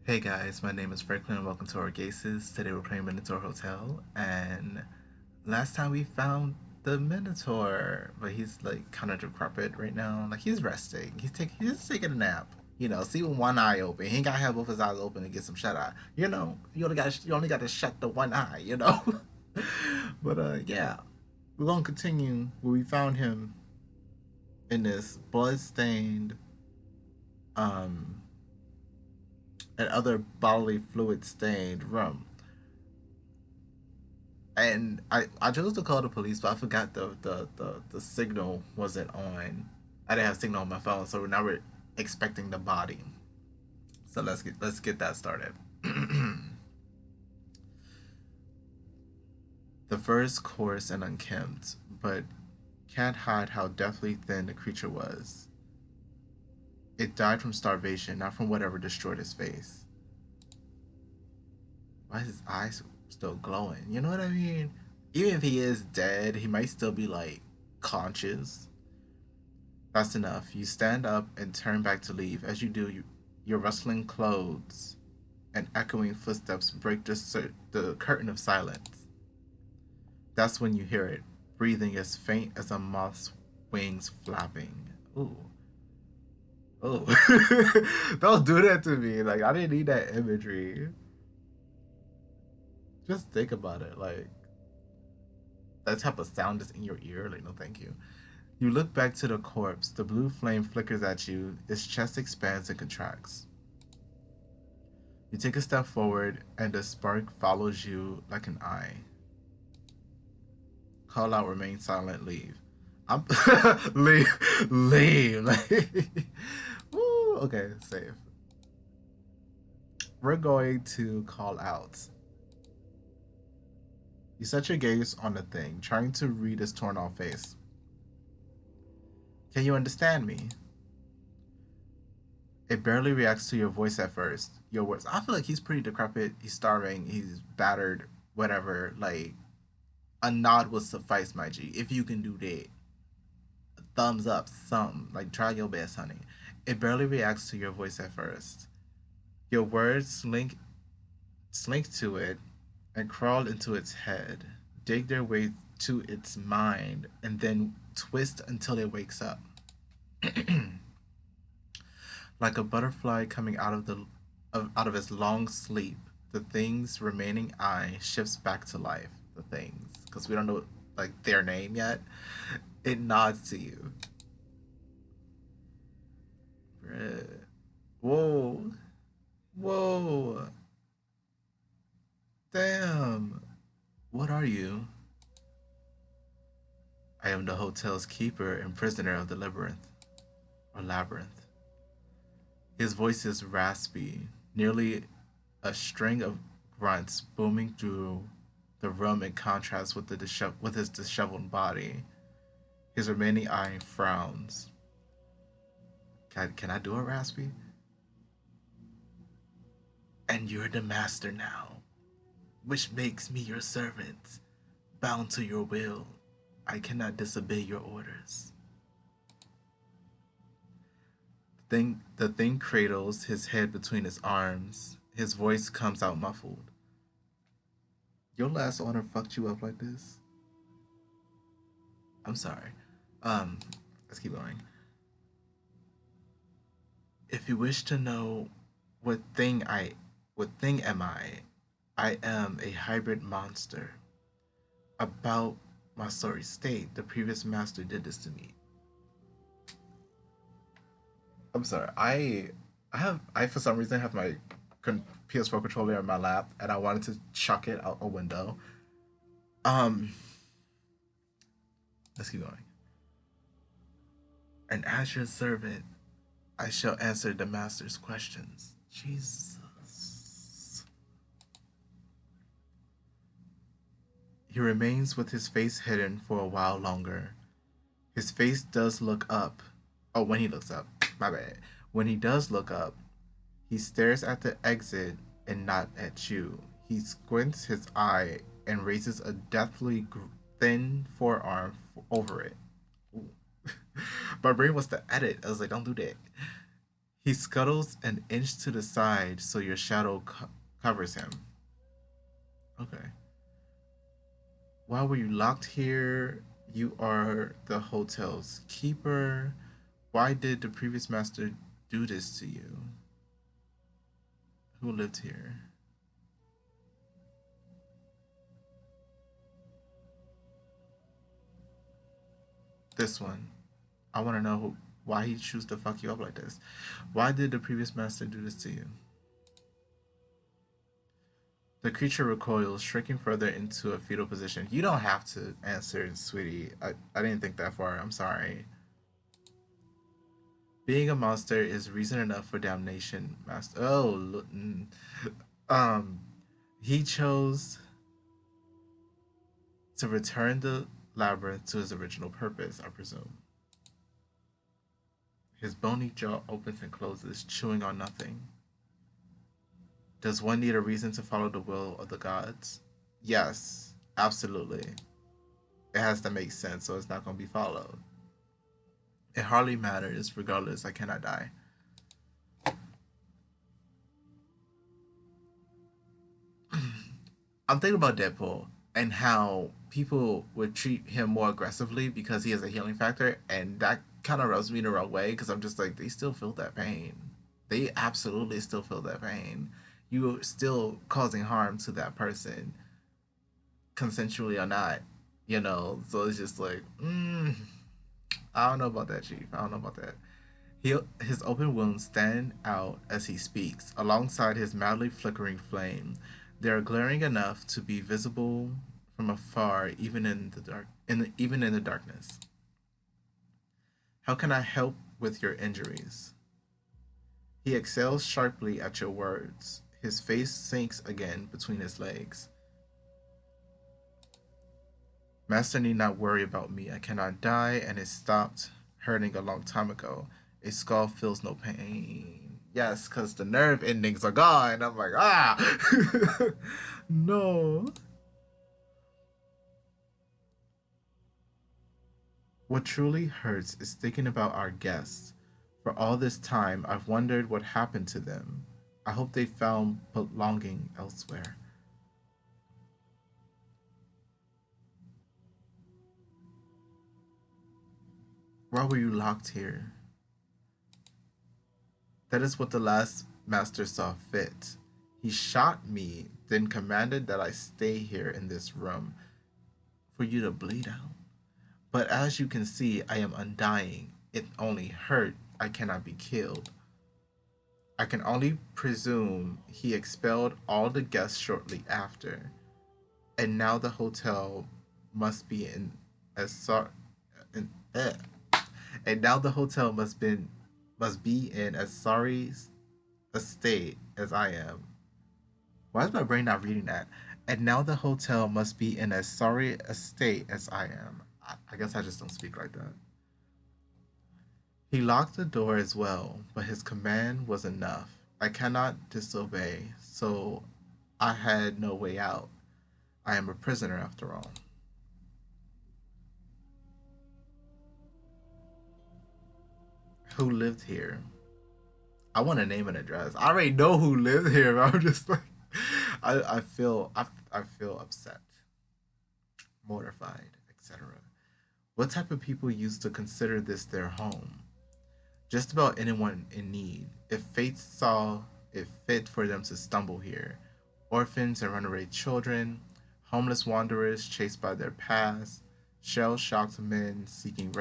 Hey guys, my name is Franklin and welcome to Orgaysis. Today we're playing Minotaur Hotel, and last time we found the Minotaur, but he's like kind of decrepit right now. Like he's resting. He's just taking a nap. See with one eye open. He ain't gotta have both his eyes open and get some shut eye. You only got to shut the one eye. But yeah, we're gonna continue where we found him in this blood-stained um and other bodily fluid stained room. And I chose to call the police, but I forgot the signal wasn't on. I didn't have signal on my phone, so now we're expecting the body. So let's get that started. The first coarse and unkempt, but can't hide how deathly thin the creature was. It died from starvation, not from whatever destroyed his face. Why is his eyes still glowing? You know what I mean? Even if he is dead, he might still be like conscious. That's enough. You stand up and turn back to leave. As you do, your rustling clothes and echoing footsteps break the curtain of silence. That's when you hear it, breathing as faint as a moth's wings flapping. Ooh. Oh. Don't do that to me. Like, I didn't need that imagery. Just think about it. Like, that type of sound is in your ear. Like, no, thank you. You look back to the corpse. The blue flame flickers at you. Its chest expands and contracts. You take a step forward, and the spark follows you like an eye. Call out, remain silent, leave. I'm leave. Like, woo. Okay, save. We're going to call out. You set your gaze on the thing, trying to read its torn off face. Can you understand me? It barely reacts to your voice at first. Your words. I feel like he's pretty decrepit. He's starving. He's battered. Whatever. Like a nod will suffice, my G. If you can do that, a thumbs up, something. Like try your best, honey. It barely reacts to your voice at first. Your words slink to it and crawl into its head, dig their way to its mind, and then twist until it wakes up. Like a butterfly coming out of its long sleep, the thing's remaining eye shifts back to life. The things, because we don't know like their name yet. It nods to you. Whoa, whoa, damn. What are you? I am the hotel's keeper and prisoner of the labyrinth. His voice is raspy, nearly a string of grunts booming through the room in contrast with with his disheveled body. His remaining eye frowns. Can I do a raspy? And you're the master now, which makes me your servant, bound to your will. I cannot disobey your orders. The thing cradles his head between his arms. His voice comes out muffled. Your last owner fucked you up like this? I'm sorry. Um, let's keep going. If you wish to know what thing am I am a hybrid monster. About my sorry state, the previous master did this to me. I'm sorry. I for some reason have my PS4 controller in my lap, and I wanted to chuck it out a window. Um, let's keep going. And as your servant, I shall answer the master's questions. Jesus. He remains with his face hidden for a while longer. His face does look up. Oh, when he looks up. My bad. When he does look up, he stares at the exit and not at you. He squints his eye and raises a deathly thin forearm over it. Ooh. My brain wants to edit. I was like, don't do that. He scuttles an inch to the side so your shadow covers him. Okay. Why were you locked here? You are the hotel's keeper. Why did the previous master do this to you? Who lived here? This one. I want to know why he chose to fuck you up like this. Why did the previous master do this to you? The creature recoils, shrinking further into a fetal position. You don't have to answer, sweetie. I didn't think that far. I'm sorry. Being a monster is reason enough for damnation, master. Oh, um, he chose to return the labyrinth to his original purpose, I presume. His bony jaw opens and closes, chewing on nothing. Does one need a reason to follow the will of the gods? Yes, absolutely. It has to make sense, so it's not going to be followed. It hardly matters, regardless, I cannot die. I'm thinking about Deadpool and how people would treat him more aggressively because he has a healing factor, and that kind of rubs me the wrong way because I'm just like, they still feel that pain. They absolutely still feel that pain. You are still causing harm to that person, consensually or not, you know? So it's just like, I don't know about that, Chief. I don't know about that. His open wounds stand out as he speaks, alongside his madly flickering flame. They are glaring enough to be visible from afar, even in the dark. Even in the darkness. How can I help with your injuries? He exhales sharply at your words. His face sinks again between his legs. Master need not worry about me. I cannot die, and it stopped hurting a long time ago. A skull feels no pain. Yes, because the nerve endings are gone. I'm like, ah! No. What truly hurts is thinking about our guests. For all this time, I've wondered what happened to them. I hope they found belonging elsewhere. Why were you locked here? That is what the last master saw fit. He shot me, then commanded that I stay here in this room for you to bleed out. But as you can see, I am undying. It only hurt. I cannot be killed. I can only presume he expelled all the guests shortly after, and now the hotel must be in as in, eh. and now the hotel must be in as sorry a state as I am. Why is my brain not reading that? And now the hotel must be in as sorry a state as I am. I guess I just don't speak like that. He locked the door as well, but his command was enough. I cannot disobey, so I had no way out. I am a prisoner after all. Who lived here? I want a name and address. I already know who lived here. I'm just like, I feel upset, mortified, etc. What type of people used to consider this their home? Just about anyone in need. If fate saw it fit for them to stumble here, orphans and runaway children, homeless wanderers chased by their past, shell shocked men seeking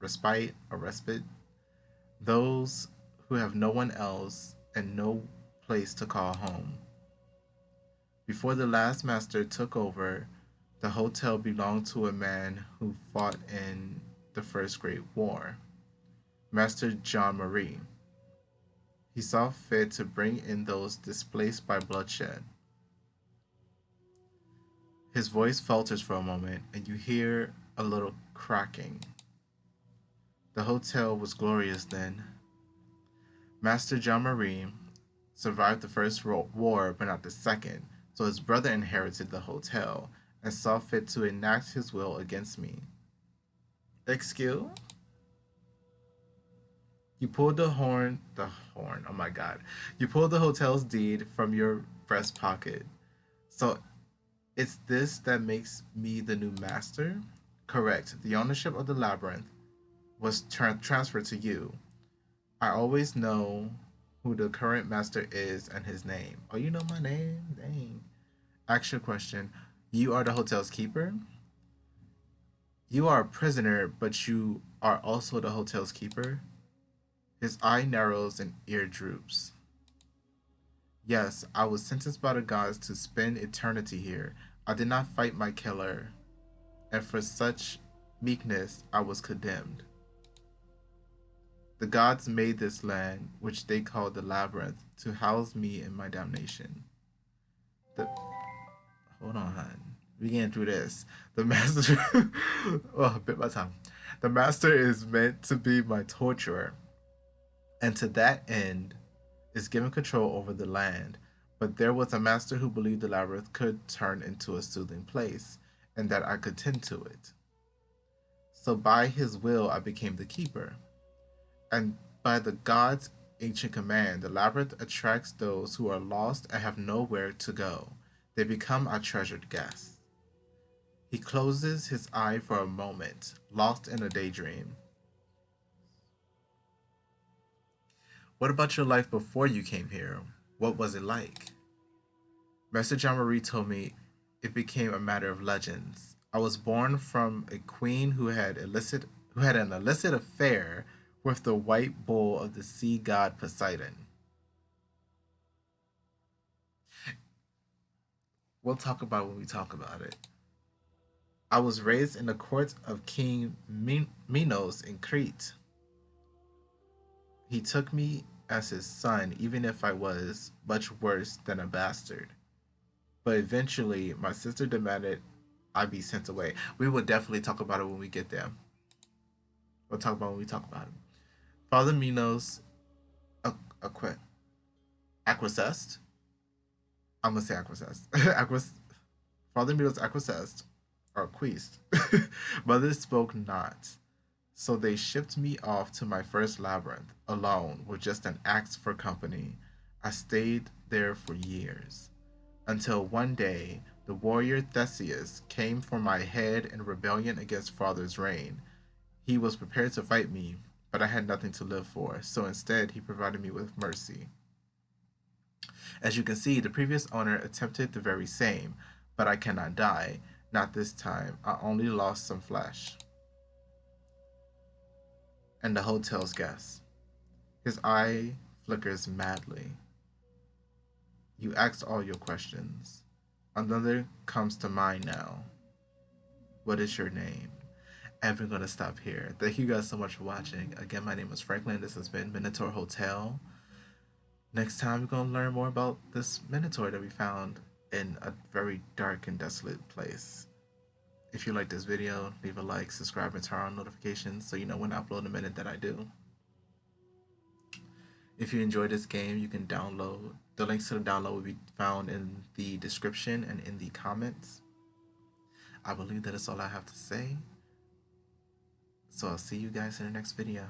respite or respite, those who have no one else and no place to call home. Before the last master took over, the hotel belonged to a man who fought in the First Great War, Master John Marie. He saw fit to bring in those displaced by bloodshed. His voice falters for a moment, and you hear a little cracking. The hotel was glorious then. Master John Marie survived the first war, but not the second, so his brother inherited the hotel and saw fit to enact his will against me. Excuse? You pulled the horn, oh my god. You pulled the hotel's deed from your breast pocket. So it's this that makes me the new master? Correct. The ownership of the labyrinth was transferred to you. I always know who the current master is and his name. Oh, you know my name? Dang. Actual question. You are the hotel's keeper? You are a prisoner, but you are also the hotel's keeper? His eye narrows and ear droops. Yes, I was sentenced by the gods to spend eternity here. I did not fight my killer, and for such meekness I was condemned. The gods made this land, which they called the labyrinth, to house me in my damnation. The hold on, hon. We getting through this. The master oh, bit my tongue. The master is meant to be my torturer, and to that end is given control over the land. But there was a master who believed the labyrinth could turn into a soothing place, and that I could tend to it. So by his will I became the keeper. And by the god's ancient command, the labyrinth attracts those who are lost and have nowhere to go. They become our treasured guests. He closes his eye for a moment, lost in a daydream. What about your life before you came here? What was it like? Master Jean Marie told me it became a matter of legends. I was born from a queen who had an illicit affair with the white bull of the sea god Poseidon. We'll talk about it when we talk about it. I was raised in the court of King Minos in Crete. He took me as his son, even if I was much worse than a bastard. But eventually, my sister demanded I be sent away. We will definitely talk about it when we get there. We'll talk about it when we talk about it. Father Minos acqu- acquiesced. I'm gonna say acquiesced. Father Minos acquiesced or acquiesced. Mother spoke not. So they shipped me off to my first labyrinth, alone, with just an axe for company. I stayed there for years, until one day the warrior Theseus came for my head in rebellion against father's reign. He was prepared to fight me, but I had nothing to live for, so instead he provided me with mercy. As you can see, the previous owner attempted the very same, but I cannot die. Not this time. I only lost some flesh. And the hotel's guest. His eye flickers madly. You asked all your questions. Another comes to mind now. What is your name? And we're going to stop here. Thank you guys so much for watching. Again, my name is Franklin. This has been Minotaur Hotel. Next time, we're going to learn more about this Minotaur that we found in a very dark and desolate place. If you like this video, leave a like, subscribe, and turn on notifications so you know when I upload the minute that I do. If you enjoyed this game, you can download. The links to the download will be found in the description and in the comments. I believe that is all I have to say. So I'll see you guys in the next video.